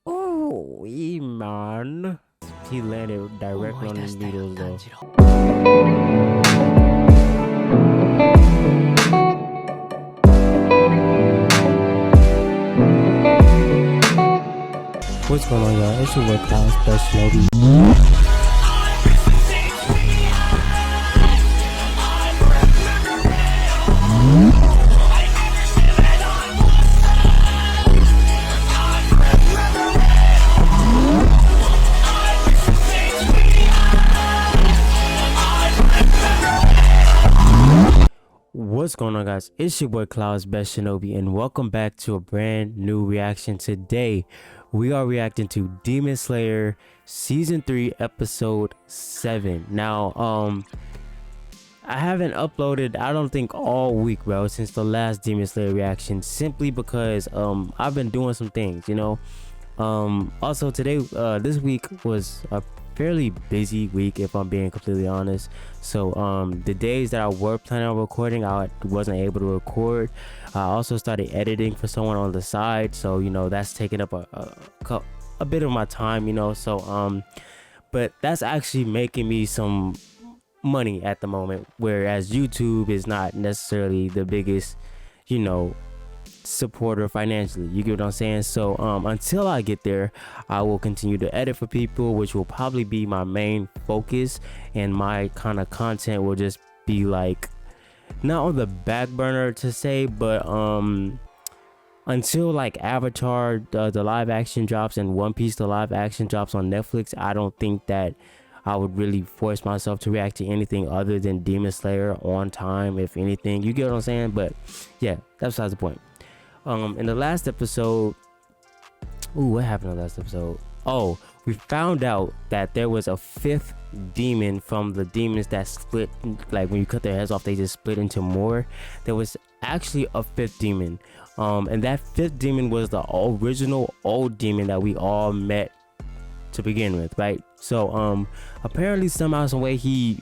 Oh, man. He landed directly on the needles though. What's going on, y'all? It's your boy Kyle Special. What's going on, guys? It's your boy Cloud's Best Shinobi, and welcome back to a brand new reaction. Today we are reacting to Demon Slayer season 3 episode 7. Now I haven't uploaded, I don't think, all week, bro, since the last Demon Slayer reaction, simply because I've been doing some things, you know. Also today, this week was a fairly busy week, if I'm being completely honest. So the days that I were planning on recording, I wasn't able to record. I also started editing for someone on the side, so you know that's taking up a bit of my time, you know. So but that's actually making me some money at the moment, whereas YouTube is not necessarily the biggest, you know, supporter financially. You get what I'm saying? So until I get there, I will continue to edit for people, which will probably be my main focus, and my kind of content will just be like not on the back burner to say, but until like Avatar the live action drops and One Piece the live action drops on Netflix, I don't think that I would really force myself to react to anything other than Demon Slayer on time, if anything. You get what I'm saying? But yeah, that's besides the point. In the last episode, what happened in the last episode? Oh, we found out that there was a fifth demon from the demons that split, like when you cut their heads off, they just split into more. There was actually a fifth demon, and that fifth demon was the original old demon that we all met to begin with, right? So apparently somehow, some way, he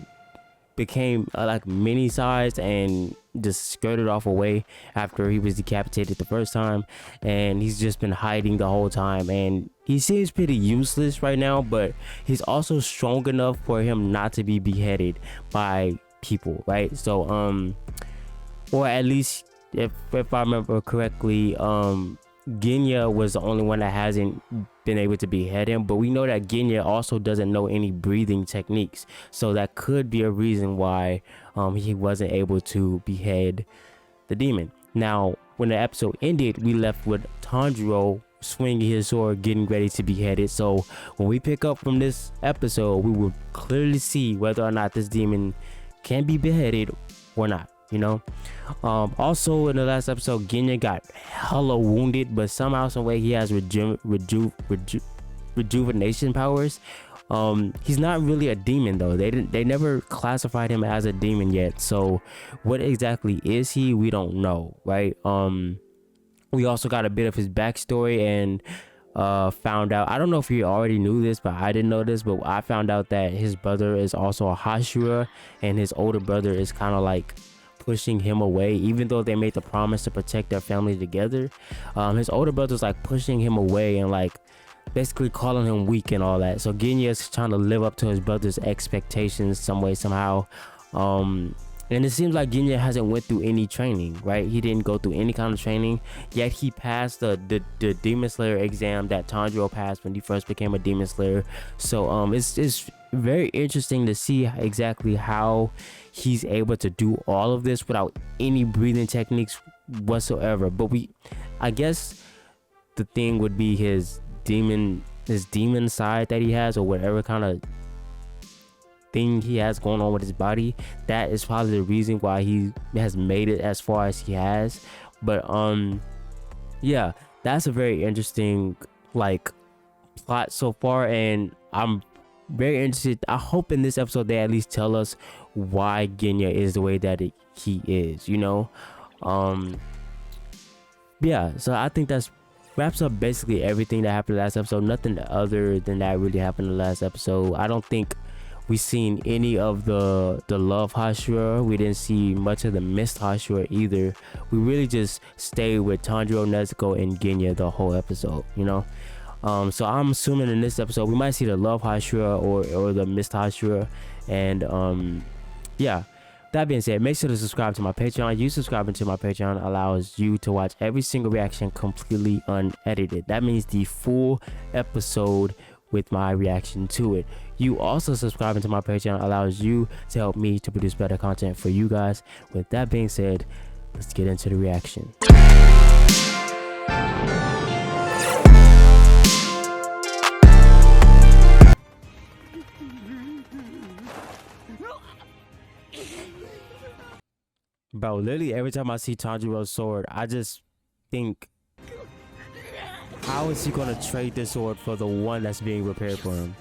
became like mini sized and just skirted off away after he was decapitated the first time, and he's just been hiding the whole time, and he seems pretty useless right now, but he's also strong enough for him not to be beheaded by people, right? So or at least if I remember correctly, Genya was the only one that hasn't been able to behead him, but we know that Genya also doesn't know any breathing techniques, so that could be a reason why he wasn't able to behead the demon. Now when the episode ended, we left with Tanjiro swinging his sword, getting ready to behead it. So when we pick up from this episode, we will clearly see whether or not this demon can be beheaded or not, you know. Also in the last episode, Genya got hella wounded, but somehow, some way, he has rejuvenation powers. He's not really a demon though. They never classified him as a demon yet, so what exactly is he? We don't know, right? We also got a bit of his backstory, and found out, I don't know if you already knew this, but I didn't know this, but I found out that his brother is also a Hashira, and his older brother is kind of like pushing him away, even though they made the promise to protect their family together. His older brother's like pushing him away and like basically calling him weak and all that. So Genya is trying to live up to his brother's expectations some way, somehow. And it seems like Genya hasn't went through any training, right? He didn't go through any kind of training, yet he passed the Demon Slayer exam that Tanjiro passed when he first became a Demon Slayer. So it's very interesting to see exactly how he's able to do all of this without any breathing techniques whatsoever. But I guess the thing would be his demon side that he has, or whatever kind of thing he has going on with his body. That is probably the reason why he has made it as far as he has. But yeah, that's a very interesting like plot so far, and I'm very interested. I hope in this episode they at least tell us why Genya is the way that he is, you know. Yeah, so I think that's wraps up basically everything that happened last episode. Nothing other than that really happened in the last episode. I don't think we seen any of the love Hashira. We didn't see much of the mist Hashira either. We really just stayed with Tanjiro, Nezuko, and Genya the whole episode, you know. So I'm assuming in this episode we might see the love Hashira or the mist Hashira. And yeah, that being said, make sure to subscribe to my Patreon. You subscribing to my Patreon allows you to watch every single reaction completely unedited. That means the full episode with my reaction to it. You also subscribing to my Patreon allows you to help me to produce better content for you guys. With that being said, let's get into the reaction. Bro, literally every time I see Tanjiro's sword, I just think, how is he gonna trade this sword for the one that's being repaired for him?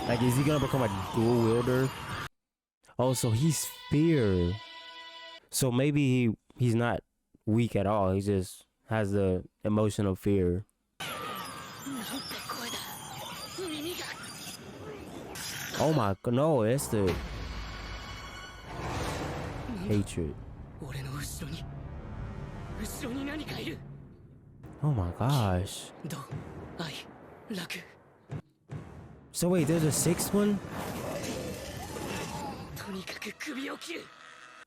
Like, is he gonna become a dual wielder? Oh, so he's fear. So maybe he's not weak at all. He just has the emotional fear. Oh my god, no, it's the hatred. Oh my gosh. So wait, there's a sixth one?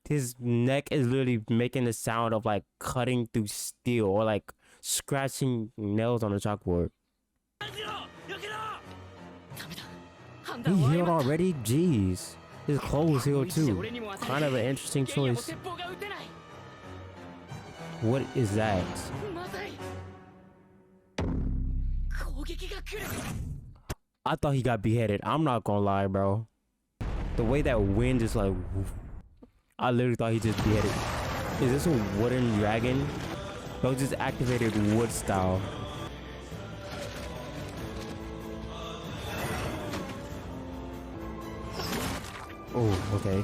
His neck is literally making the sound of like cutting through steel or like scratching nails on the chalkboard. He healed already? Jeez. His clothes healed too. Kind of an interesting choice. What is that? I thought he got beheaded. I'm not gonna lie, bro. The way that wind is like, I literally thought he just beheaded. Is this a wooden dragon? Bro just activated wood style. Oh, okay.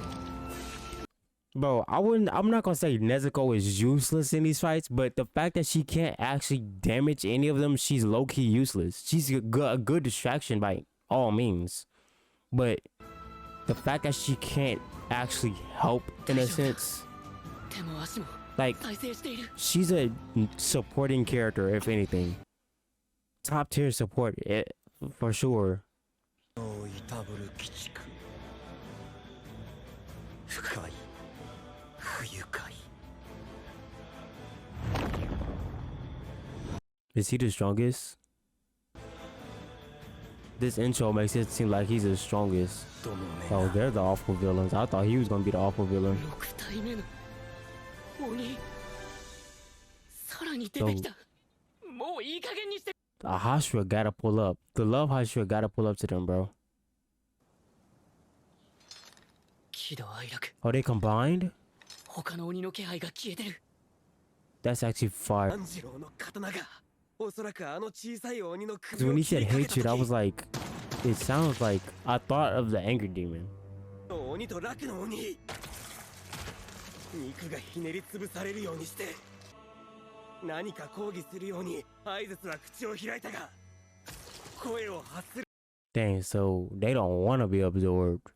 Bro, I'm not gonna say Nezuko is useless in these fights, but the fact that she can't actually damage any of them, she's low-key useless. She's a good distraction by all means. But the fact that she can't actually help in a sense, like, she's a supporting character, if anything. Top tier support, for sure. Is he the strongest? This intro makes it seem like he's the strongest. Oh, they're the awful villains. I thought he was gonna be the awful villain. The Hashira gotta pull up. The love Hashira gotta pull up to them, bro. Are they combined? That's actually fire. Because when he said hatred, I was like, it sounds like I thought of the anger demon. Dang, so they don't want to be absorbed.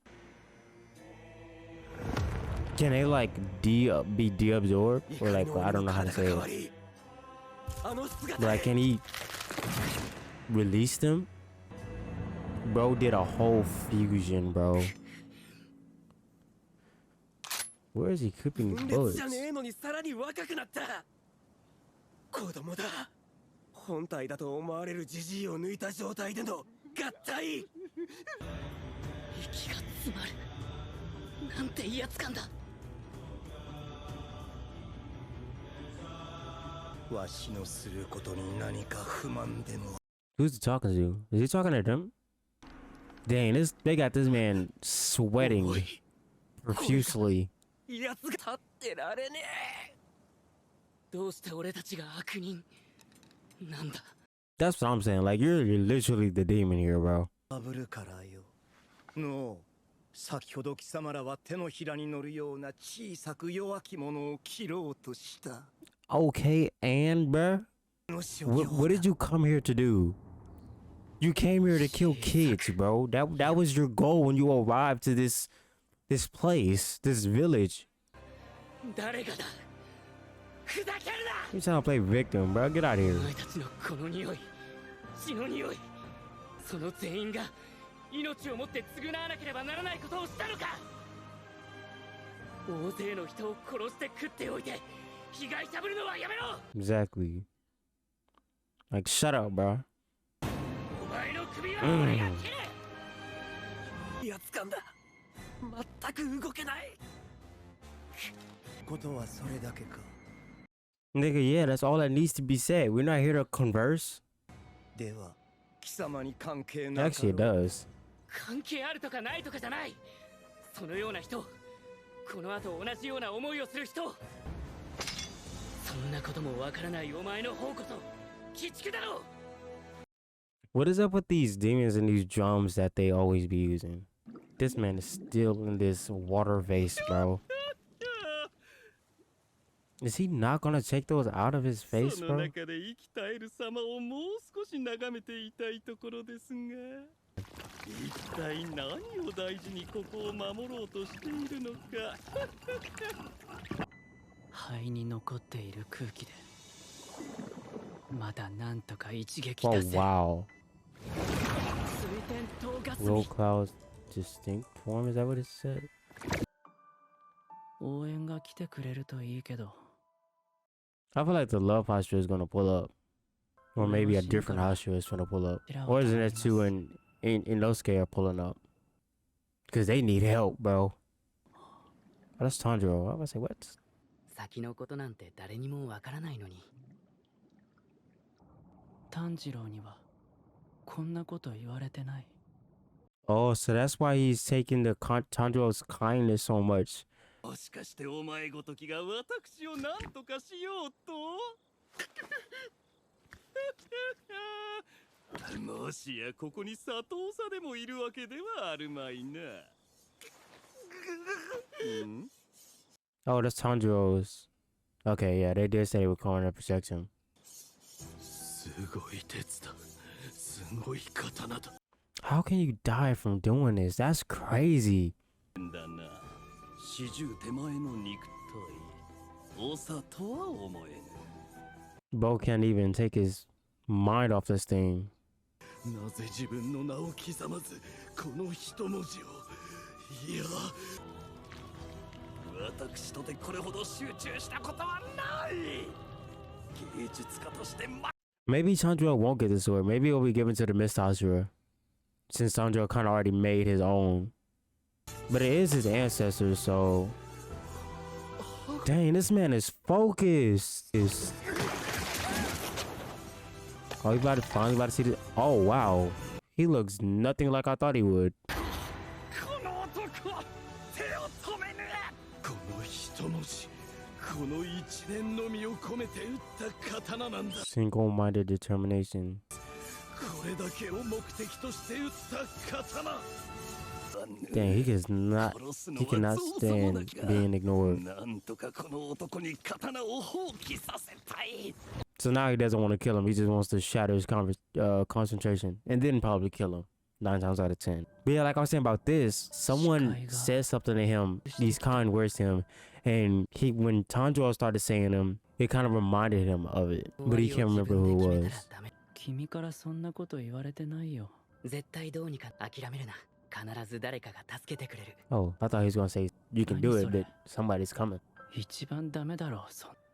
Can they like be de-absorbed? Or like, I don't know how to say it. But like, can he release them? Bro did a whole fusion, bro. Where is he keeping these bullets? Who's he talking to? Is he talking to them? Dang, they got this man sweating profusely. That's what I'm saying. Like, you're literally the demon here, bro. Okay, and bruh, what did you come here to do? You came here to kill kids, bro. That was your goal when you arrived to this place, this village. 誰がだ。ふざけるな。 You trying to play victim, bro? Get out of here. お前たちのこの匂い、血の匂い、その全員が命をもって償わなければならないことをしたのか。大勢の人を殺して食っておいて被害者ぶるのはやめろ。 Exactly. Like, shut up, bro. お前の首は俺が切る。やつかんだ。全く動けない。ことはそれだけか。 Nigga, yeah, that's all that needs to be said. We're not here to converse. では貴様に関係なか Actually, it ろう。 does. 関係あるとかないとかじゃない。そのような人、この後同じような思いをする人、そんなこともわからないお前の方こそ鬼畜だろう。 What is up with these demons and these drums that they always be using? This man is still in this water vase, bro. Is he not gonna take those out of his face, その bro? 中で生き絶える様をもう少し眺めていたいところですが、一体何を大事にここを守ろうとしているのか。肺に残っている空気でまだなんとか一撃 Oh 出せ。 wow. 水天島ガス Roll に clouds distinct form, is that what it said? 応援が来てくれるといいけど。 I feel like the love posture is gonna pull up. Or maybe a different posture is gonna pull up. Or isn't it two and Inosuke are pulling up? Because they need help, bro. Oh, that's Tanjiro. I was say, what? 先のことなんて誰にもわからないのに。炭治郎にはこんなこと言われてない。 Oh, so that's why he's taking the Tanjiro's kindness so much. もしかしてお前ごときが私を何とかしようと。もしやここに佐藤さでもいるわけではあるまいな。Oh, that's Tanjiro's. Okay, yeah, they did say they were calling to protect him. すごい鉄だ。すごい刀だ。 How can you die from doing this? That's crazy. だな。四十手前の肉体。長とは思えぬ。 Bo can't even take his mind off this thing. なぜ自分の名を刻まずこの一文字を。いや、私とてこれほど集中したことはない。芸術家として Maybe Tanjiro won't get the sword. Maybe it'll be given to the Mist Hashira. Since Tanjiro kind of already made his own. But it is his ancestors, so... Dang, this man is focused. Oh, he finally about to see this. Oh, wow. He looks nothing like I thought he would. この男は手を止めぬ。この一文字、この一年のみを込めて打った刀なんだ。 Single-minded determination. これだけを目的として打った刀。 Dang, he cannot stand being ignored. なんとかこの男に刀を放棄させたい。 So now he doesn't want to kill him. He just wants to shatter his concentration and then probably kill him 9 times out of 10. But yeah, like I was saying about this, someone said something to him, these kind words to him, and when Tanjiro started saying them, it kind of reminded him of it, but he can't remember who it was. 君からそんなこと言われてないよ。絶対どうにか諦めるな。必ず誰かが助けてくれる。 Oh, I thought he was gonna say you can do it, but somebody's coming. 一番ダメだろ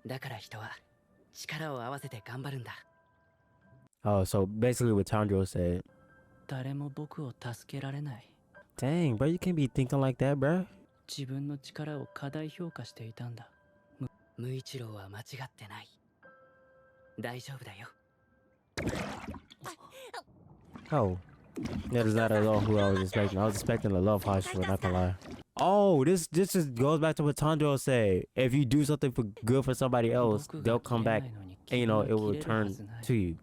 う。だから人は力を合わせて頑張るんだ。 Oh, so basically what Tanjiro said. 誰も僕を助けられない。 Dang, bro, you can't be thinking like that, bro. 自分の力を過大評価していたんだ。無一郎は間違ってない。大丈夫だよ。 Oh, that is not at all who I was expecting. I was expecting a love posture, not gonna lie. Oh, this just goes back to what Tanjiro said. If you do something for good for somebody else, they'll come back and, you know, it will return to you.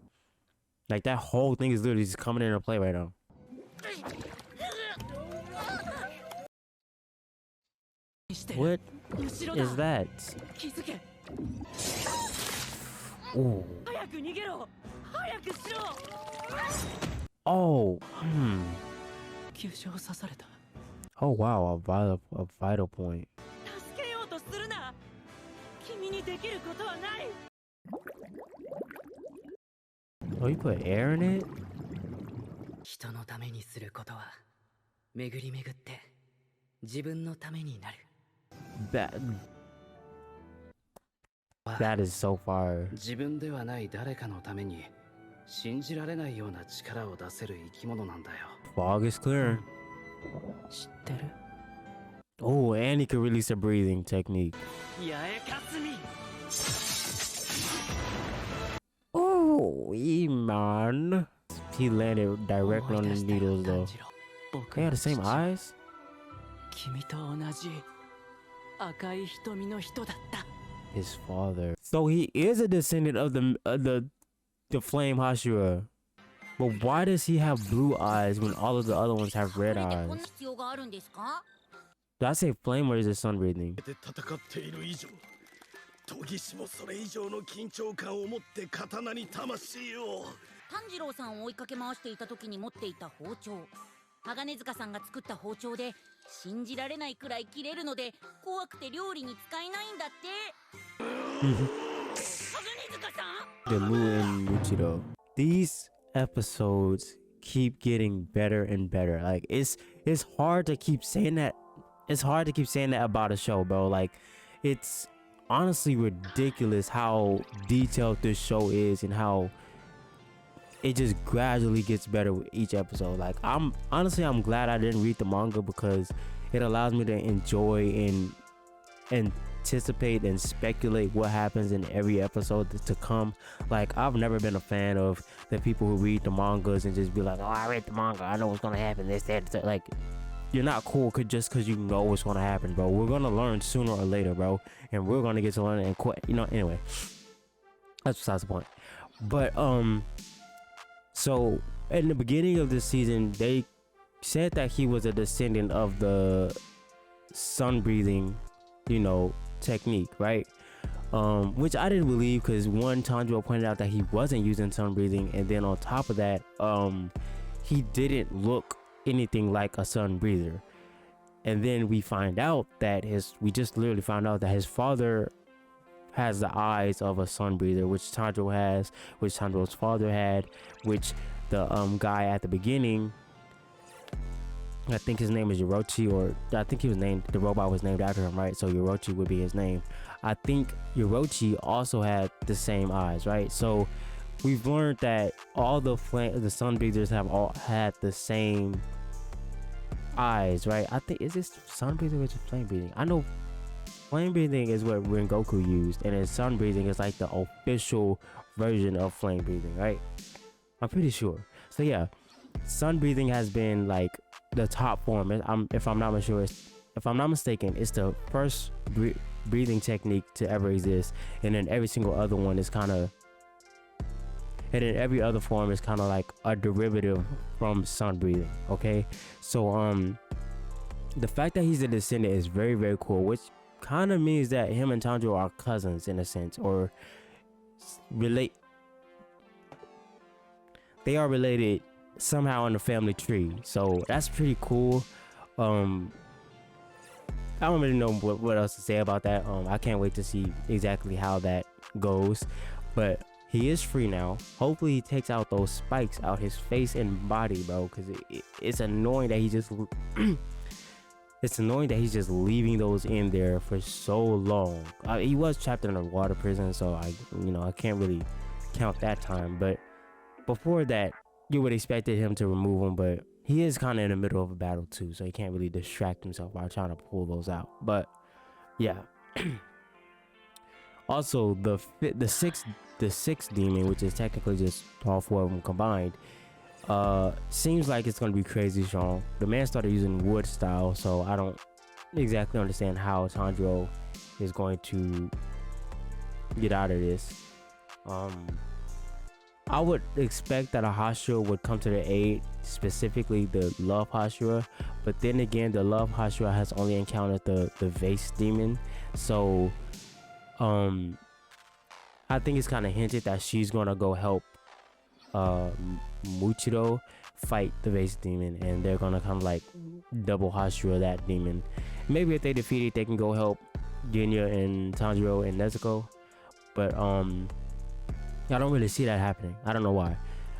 Like, that whole thing is literally just coming into play right now. What is that? Ooh. Oh, 急所を刺された。 oh wow, a vital point. 助けようとするな。君にできることはない。 Oh, you put air in it? 人のためにすることは巡り巡って自分のためになる。 That is so far. 自分ではない誰かのために信じられないような力を出せる生き物なんだよ。 Fog is clearing. 知ってる？ Oh, and he can release a breathing technique. 八重かすみ。 Oh, man. He landed directly on the needles though. They had the same eyes? 君と同じ赤い瞳の人だった。 His father. So he is a descendant of the Flame Hashira. But why does he have blue eyes when all of the other ones have red eyes? Did I say flame or is it sun breathing? で戦っている以上、研ぎ師もそれ以上の緊張感を持って刀に魂を。炭治郎さんを追いかけ回していた時に持っていた包丁、鋼塚さんが作った包丁で信じられないくらい切れるので怖くて料理に使えないんだって。鋼塚さん。 The Lu and Muchiro. These episodes keep getting better and better. Like it's hard to keep saying that. It's hard to keep saying that about a show, bro. Like it's honestly ridiculous how detailed this show is and how it just gradually gets better with each episode. Like I'm glad I didn't read the manga because it allows me to enjoy and anticipate and speculate what happens in every episode to come. Like I've never been a fan of the people who read the mangas and just be like, oh, I read the manga, I know what's gonna happen, this, that. Like you're not cool just because you know what's gonna happen, bro. We're gonna learn sooner or later, bro, and we're gonna get to learn and quit, you know. Anyway, that's besides the point. But so in the beginning of this season they said that he was a descendant of the sun breathing, you know, technique, right? Which I didn't believe because one, Tanjiro pointed out that he wasn't using sun breathing, and then on top of that, he didn't look anything like a sun breather. And then we find out that we just literally found out that his father has the eyes of a sun breather, which Tanjiro has, which Tanjiro's father had, which the guy at the beginning, I think his name is Yorochi, or I think the robot was named after him, right? So Yorochi would be his name. I think Yorochi also had the same eyes, right? So we've learned that all the sun breathers have all had the same eyes, right? I think, is this sun breathing or is it flame breathing? I know flame breathing is what Rengoku used, and then sun breathing is like the official version of flame breathing, right? I'm pretty sure. So yeah, sun breathing has been like the top form. If I'm not mistaken, it's the first breathing technique to ever exist, and then every single other one is kind of, and then every other form is kind of like a derivative from sun breathing. Okay, so the fact that he's a descendant is very, very cool, which kind of means that him and Tanjiro are cousins in a sense, or they are related somehow in the family tree. So that's pretty cool. I don't really know what else to say about that. I can't wait to see exactly how that goes, but he is free now. Hopefully he takes out those spikes out his face and body, bro, because it's annoying that he just it's annoying that he's just leaving those in there for so long. He was trapped in a water prison, so I can't really count that time, but before that you would expected him to remove them, but he is kind of in the middle of a battle too, so he can't really distract himself while trying to pull those out. But yeah. Also, the sixth demon, which is technically just all four of them combined, seems like it's gonna be crazy strong. The man started using wood style, so I don't exactly understand how Tanjiro is going to get out of this. I would expect that a Hashira would come to the aid, specifically the Love Hashira, but then again, the Love Hashira has only encountered the Vase demon, so I think it's kind of hinted that she's gonna go help Muchiro fight the base demon, and they're gonna kind of like double Hashira that demon. Maybe if they defeat it, they can go help Genya and Tanjiro and Nezuko. But I don't really see that happening. I don't know why.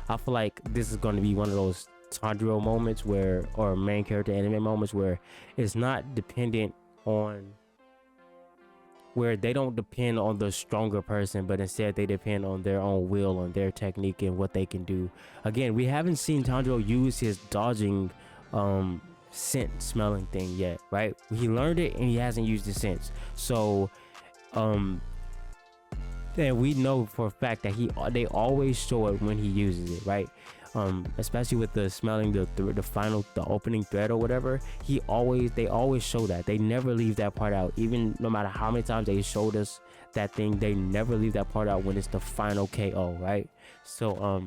I feel like this is going to be one of those Tanjiro moments where, or main character anime moments where it's not dependent on, where they don't depend on the stronger person, but instead they depend on their own will, on their technique and what they can do. Again, we haven't seen Tanjiro use his dodging scent smelling thing yet, right? He learned it and he hasn't used it since. So and we know for a fact that they always show it when he uses it, right? Especially with the smelling the opening thread or whatever. They always show that. They never leave that part out. Even no matter how many times they showed us that thing, they never leave that part out when it's the final KO, right? So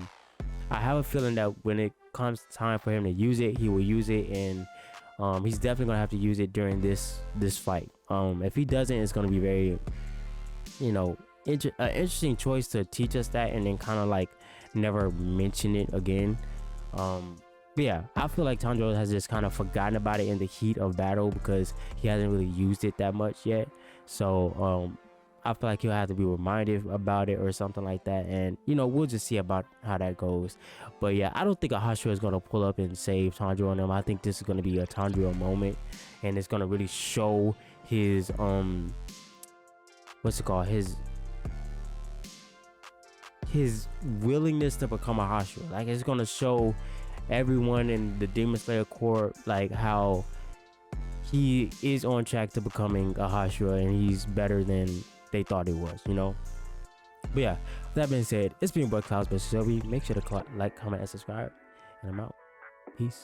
I have a feeling that when it comes time for him to use it, he will use it, and he's definitely gonna have to use it during this fight. If he doesn't, it's gonna be very, interesting choice to teach us that and then kind of like never mention it again. But yeah, I feel like Tanjiro has just kind of forgotten about it in the heat of battle because he hasn't really used it that much yet. So I feel like he'll have to be reminded about it or something like that, and we'll just see about how that goes. But yeah, I don't think a Hashira is going to pull up and save Tanjiro and them. I think this is going to be a Tanjiro moment, and it's going to really show his his willingness to become a Hashira. Like, it's gonna show everyone in the Demon Slayer Corps like how he is on track to becoming a Hashira, and he's better than they thought he was, But yeah, with that being said, it's been your boy Cloud Special Sylvie. Make sure to like, comment, and subscribe, and I'm out. Peace.